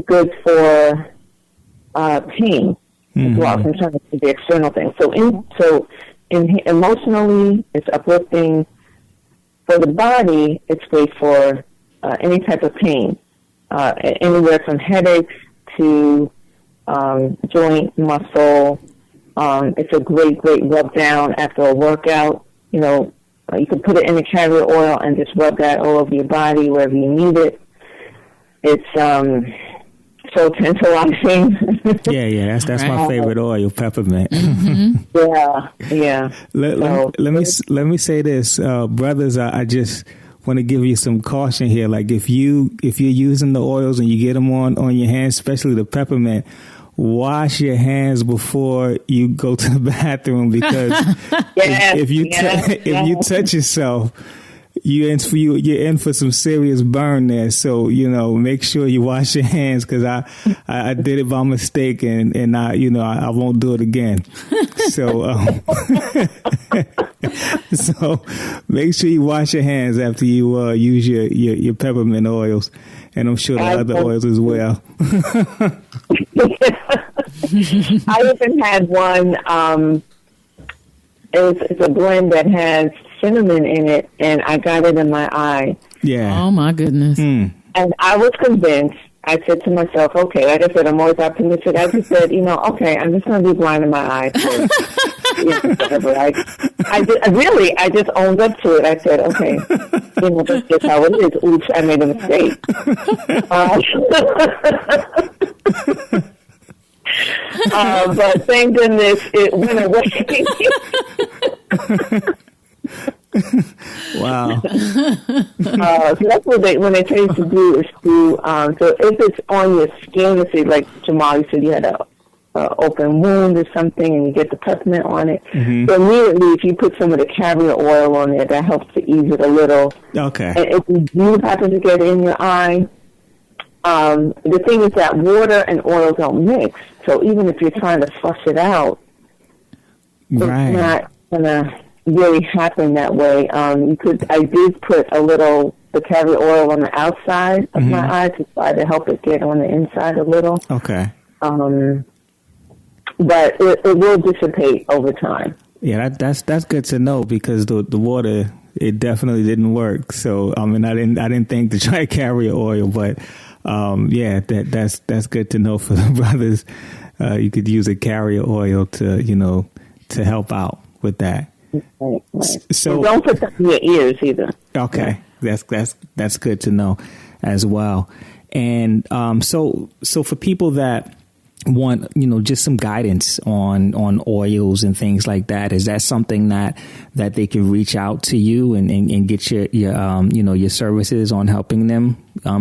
good for pain as well, in terms of the external thing. So emotionally, it's uplifting. For the body, it's great for any type of pain, anywhere from headaches to joint, muscle. It's a great rub down after a workout. You can put it in a carrier oil and just rub that all over your body wherever you need it. It's so tantalizing. Yeah, that's my favorite oil, peppermint. Yeah. Let me say this, brothers. I just want to give you some caution here. Like if you're using the oils and you get them on your hands, especially the peppermint, wash your hands before you go to the bathroom, because if you touch yourself, you're in for some serious burn there. So make sure you wash your hands, because I did it by mistake, and I won't do it again. So so make sure you wash your hands after you use your peppermint oils, and I'm sure the other oils as well. I even had one. It's a blend that has cinnamon in it, and I got it in my eye. Yeah. Oh my goodness. And I was convinced. I said to myself, okay, like I said, I'm always optimistic. I just said, okay, I'm just going to be blind in my eye. Whatever. I just owned up to it. I said, okay, that's just how it is. Oops, I made a mistake. But thank goodness it went away. Wow. So that's what they tell you to do is to, so if it's on your skin, let's say like Jamal, you said you had a open wound or something and you get the peppermint on it. So immediately, if you put some of the carrier oil on there, that helps to ease it a little. Okay. And if you do happen to get it in your eye, the thing is that water and oil don't mix. So even if you're trying to flush it out, it's not going to really happen that way. I did put the carrier oil on the outside of my eye to try to help it get on the inside a little. Okay. But it will dissipate over time. Yeah, that's good to know, because the water, it definitely didn't work. So I mean, I didn't think to try carrier oil, but that's good to know for the brothers. You could use a carrier oil to help out with that. Right. So and don't put that in your ears either. Okay, that's good to know as well. And so for people that want just some guidance on oils and things like that, is that something that they can reach out to you and get your services on helping them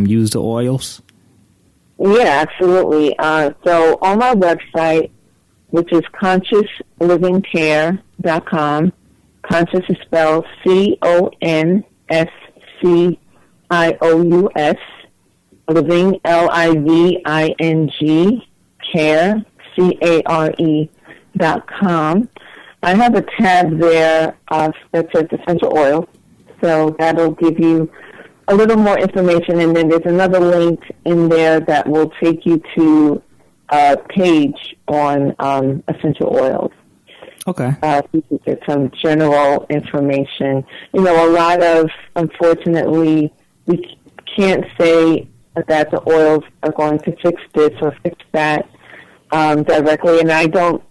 use the oils? Yeah, absolutely. So on my website, which is consciouslivingcare.com. Conscious is spelled CONSCIOUS. Living, LIVING, care, CARE.com. I have a tab there that says essential oils, so that'll give you a little more information, and then there's another link in there that will take you to a page on essential oils. Okay. You can get some general information. A lot of, unfortunately, we can't say that the oils are going to fix this or fix that directly, and I don't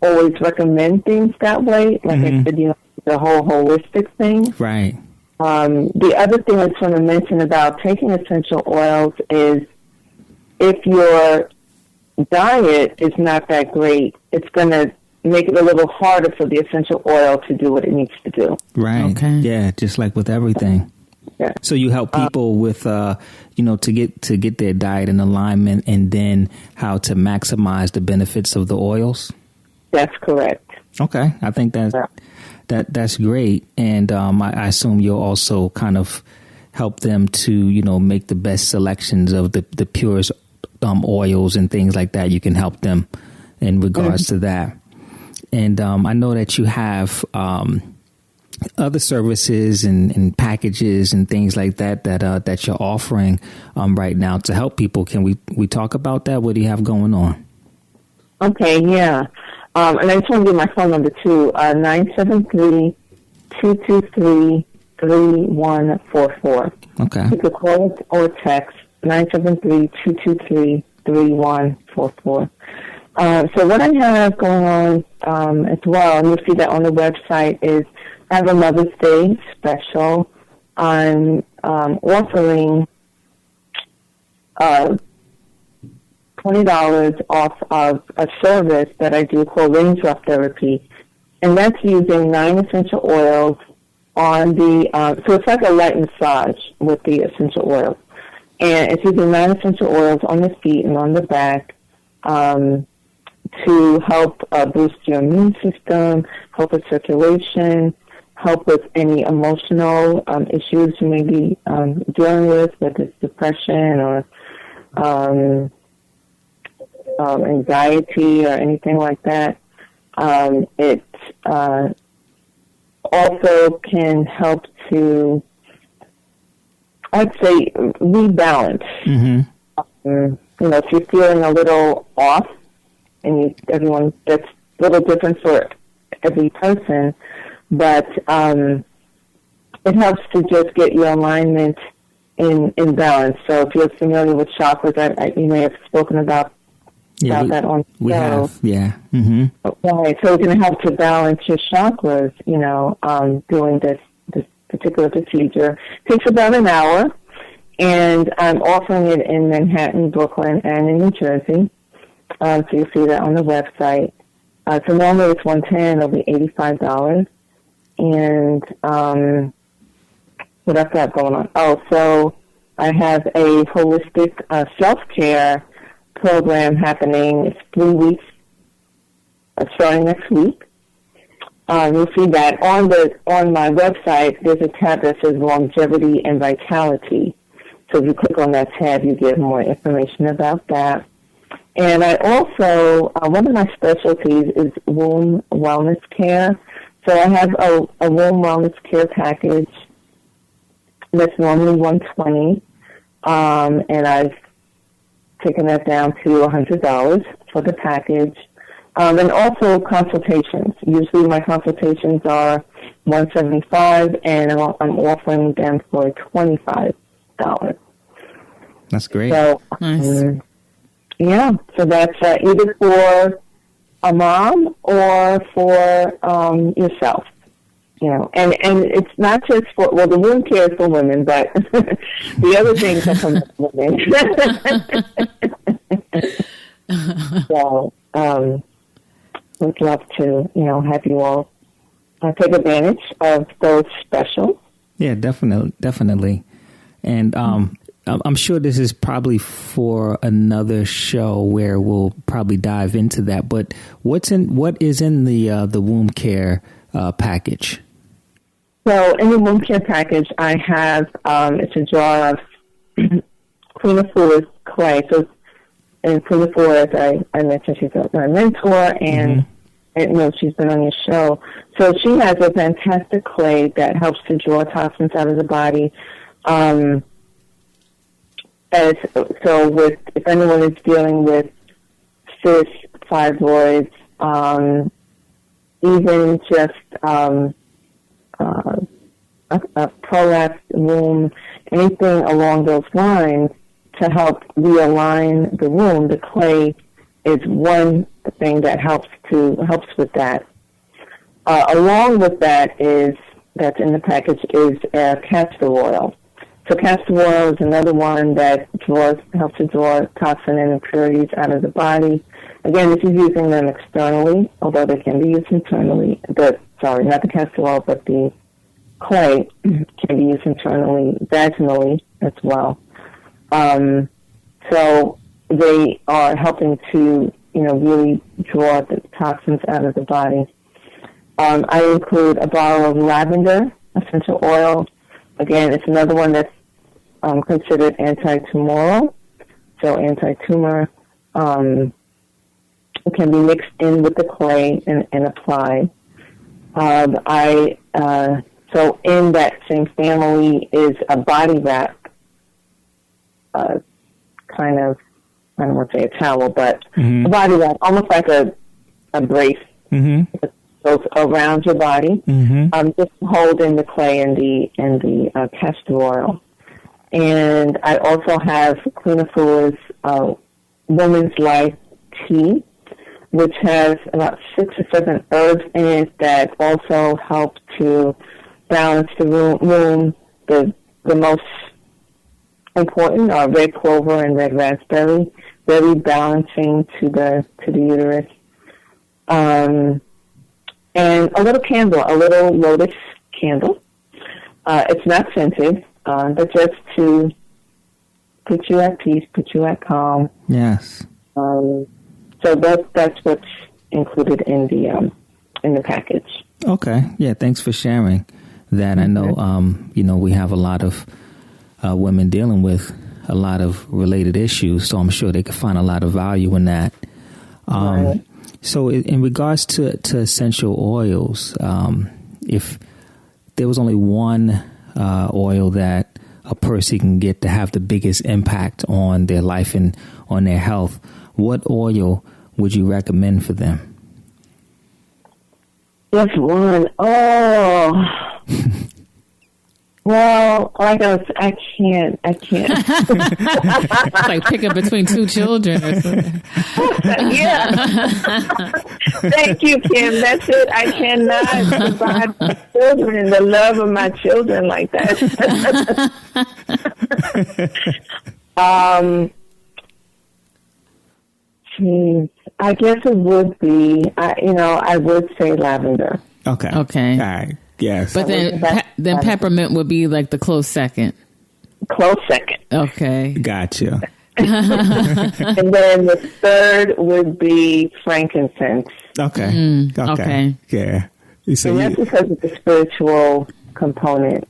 always recommend things that way. Like I said, the whole holistic thing. Right. The other thing I just want to mention about taking essential oils is if your diet is not that great, it's going to make it a little harder for the essential oil to do what it needs to do. Right. Okay. Yeah, just like with everything. Yeah. So you help people with, to get their diet in alignment, and then how to maximize the benefits of the oils? That's correct. Okay. I think that's great. And I assume you'll also kind of help them to, make the best selections of the purest oils and things like that. You can help them in regards to that. And I know that you have other services and packages and things like that you're offering right now to help people. Can we talk about that? What do you have going on? Okay, yeah. And I just want to give my phone number too, 973-223-3144. Okay. You could call or text 973-223-3144. So what I have going on as well, and you'll see that on the website, is I have a Mother's Day special. I'm offering $20 off of a service that I do called raindrop therapy, and that's using 9 essential oils on the, so it's like a light massage with the essential oils. And it's using 9 essential oils on the feet and on the back to help boost your immune system, help with circulation, help with any emotional issues you may be dealing with, whether it's depression or anxiety or anything like that. It also can help to, I'd say, rebalance. If you're feeling a little off, and everyone, that's a little different for every person, but it helps to just get your alignment in balance. So if you're familiar with chakras, you may have spoken about that on the we show. have, yeah. Right, so it's going to help to balance your chakras, doing this particular procedure. It takes about an hour, and I'm offering it in Manhattan, Brooklyn, and in New Jersey. So you'll see that on the website. So normally it's $110, it'll be $85. And what else I have going on? Oh, so I have a holistic self-care program happening. It's 3 weeks starting next week. You'll see that on my website, there's a tab that says Longevity and Vitality. So if you click on that tab, you get more information about that. And I also, one of my specialties is womb wellness care. So I have a womb wellness care package that's normally $120, and I've taken that down to $100 for the package. And also consultations. Usually my consultations are $175, and I'm offering them for $25. That's great. So, Nice. yeah, so that's either for a mom or for yourself. You know, and it's not just for, well, the wound care is for women, but the other things are for women. So, we'd love to, have you all take advantage of those specials. Yeah, definitely. And I'm sure this is probably for another show where we'll probably dive into that. But what is in the womb care package? So in the womb care package, I have it's a jar of Queen of Foods clay. So in Queen of Foods, as I mentioned, she's my mentor, and she's been on your show. So she has a fantastic clay that helps to draw toxins out of the body. If anyone is dealing with cysts, fibroids, even just a prolapsed womb, anything along those lines to help realign the womb, the clay is one thing that helps with that. Along with that's in the package is castor oil. So castor oil is another one that helps to draw toxin and impurities out of the body. Again, this is using them externally, although they can be used internally. Not the castor oil, but the clay can be used internally, vaginally as well. So they are helping to, really draw the toxins out of the body. I include a bottle of lavender essential oil. Again, it's another one that's considered anti-tumoral. So anti-tumor it can be mixed in with the clay and applied. So in that same family is a body wrap, kind of, I don't want to say a towel, but a body wrap, almost like a brace. That goes around your body, just holding the clay and the castor oil. And I also have Queen of Foods Women's Life Tea, which has about 6 or 7 herbs in it that also help to balance the womb. The most important are red clover and red raspberry, very balancing to the uterus. And a little candle, a little lotus candle. It's not scented, but just to put you at peace, put you at calm. Yes. So that's what's included in the package. Okay. Yeah. Thanks for sharing that. I know, we have a lot of women dealing with a lot of related issues, so I'm sure they could find a lot of value in that. Right. So in regards to essential oils, if there was only one oil that a person can get to have the biggest impact on their life and on their health, what oil would you recommend for them? Just one. Oh. Well, I can't. It's like picking between 2 children or something. Yeah. Thank you, Kim. That's it. I cannot provide my children the love of my children like that. I guess it would be, I would say lavender. Okay. All right. Yes. But then peppermint would be like the close second. Close second. Okay. Gotcha. And then the third would be frankincense. Okay. Okay. Yeah. So that's because of the spiritual component,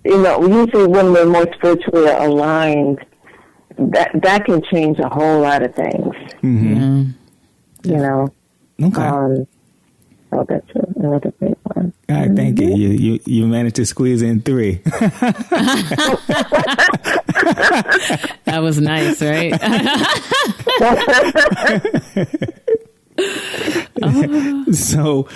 usually when we're more spiritually aligned, that can change a whole lot of things. Mm-hmm. Okay. So that's another great one. All right, thank you. You managed to squeeze in 3. That was nice, right? So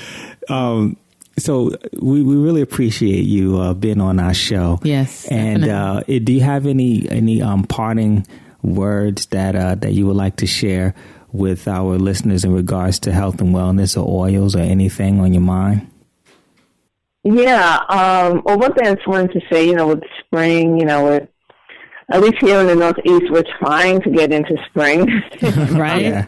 we really appreciate you being on our show. Yes, and do you have any parting words that you would like to share with our listeners in regards to health and wellness, or oils, or anything on your mind? Yeah. Well, one thing I just wanted to say, with spring, with at least here in the Northeast, we're trying to get into spring, right?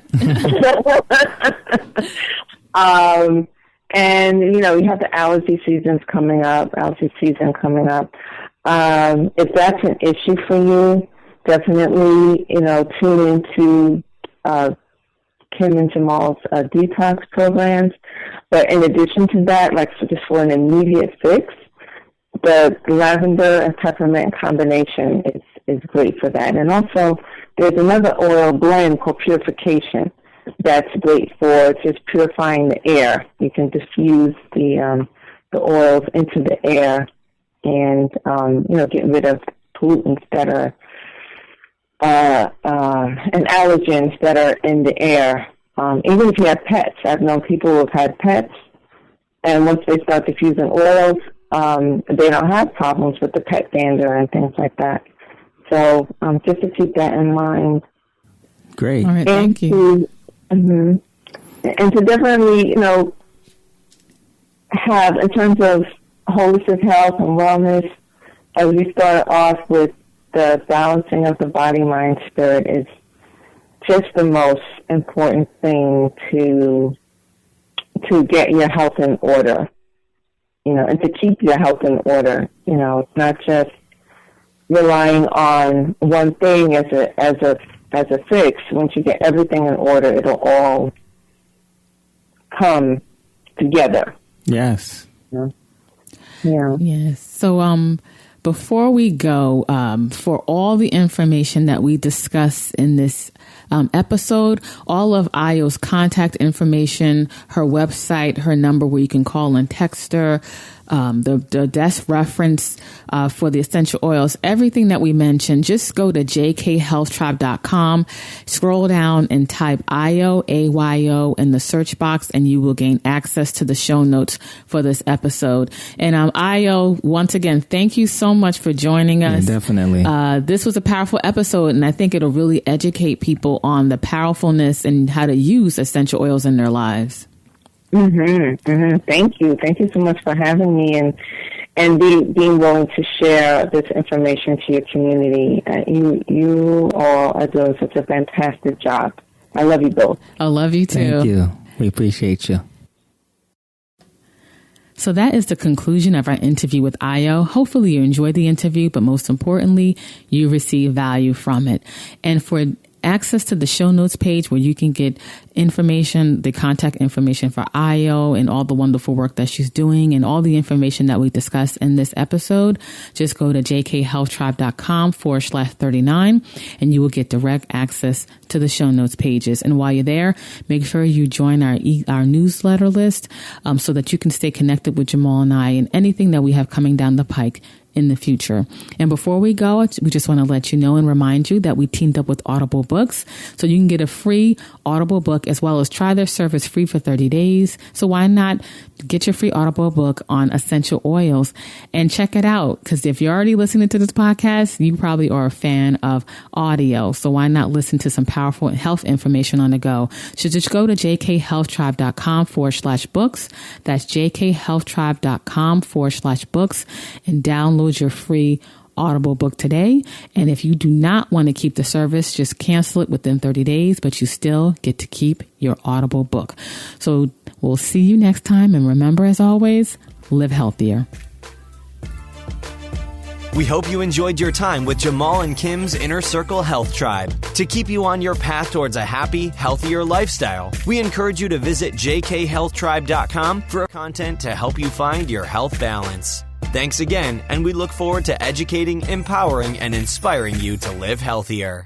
And we have the allergy season coming up. If that's an issue for you, definitely tune into Kim and Jamal's detox programs. But in addition to that, just for an immediate fix, the lavender and peppermint combination is great for that. And also, there's another oil blend called Purification that's great for just purifying the air. You can diffuse the oils into the air and get rid of pollutants that are and allergens that are in the air. Even if you have pets, I've known people who have had pets, and once they start diffusing oils, they don't have problems with the pet dander and things like that. So just to keep that in mind. Great. All right, thank you. And to definitely, have, in terms of holistic health and wellness, as we started off with the balancing of the body, mind, spirit, is just the most important thing to get your health in order, and to keep your health in order. It's not just relying on one thing as a fix. Once you get everything in order, it'll all come together. Yes. Yeah. Yes. So, before we go, for all the information that we discuss in this episode, all of Ayo's contact information, her website, her number where you can call and text her, the desk reference for the essential oils, everything that we mentioned, just go to jkhealthtribe.com, scroll down and type Ayo, AYO in the search box, and you will gain access to the show notes for this episode. And Ayo, once again, thank you so much for joining us. Yeah, definitely. This was a powerful episode, and I think it'll really educate people on the powerfulness and how to use essential oils in their lives. Thank you so much for having me and being willing to share this information to your community. You all are doing such a fantastic job. I love you both. I love you too. Thank you. We appreciate you. So that is the conclusion of our interview with Ayo. Hopefully you enjoyed the interview, but most importantly, you receive value from it. And for access to the show notes page where you can get information, the contact information for Ayo and all the wonderful work that she's doing and all the information that we discussed in this episode, just go to jkhealthtribe.com/39 and you will get direct access to the show notes pages. And while you're there, make sure you join our newsletter list so that you can stay connected with Jamal and I and anything that we have coming down the pike in the future. And before we go, we just want to let you know and remind you that we teamed up with Audible Books, so you can get a free Audible book as well as try their service free for 30 days. So why not get your free Audible book on essential oils and check it out? Because if you're already listening to this podcast, you probably are a fan of audio. So why not listen to some powerful health information on the go? So just go to jkhealthtribe.com/books. That's jkhealthtribe.com/books and download your free Audible book today. And if you do not want to keep the service, just cancel it within 30 days, but you still get to keep your Audible book. So we'll see you next time. And remember, as always, live healthier. We hope you enjoyed your time with Jamal and Kim's Inner Circle Health Tribe. To keep you on your path towards a happy, healthier lifestyle, we encourage you to visit jkhealthtribe.com for content to help you find your health balance. Thanks again, and we look forward to educating, empowering, and inspiring you to live healthier.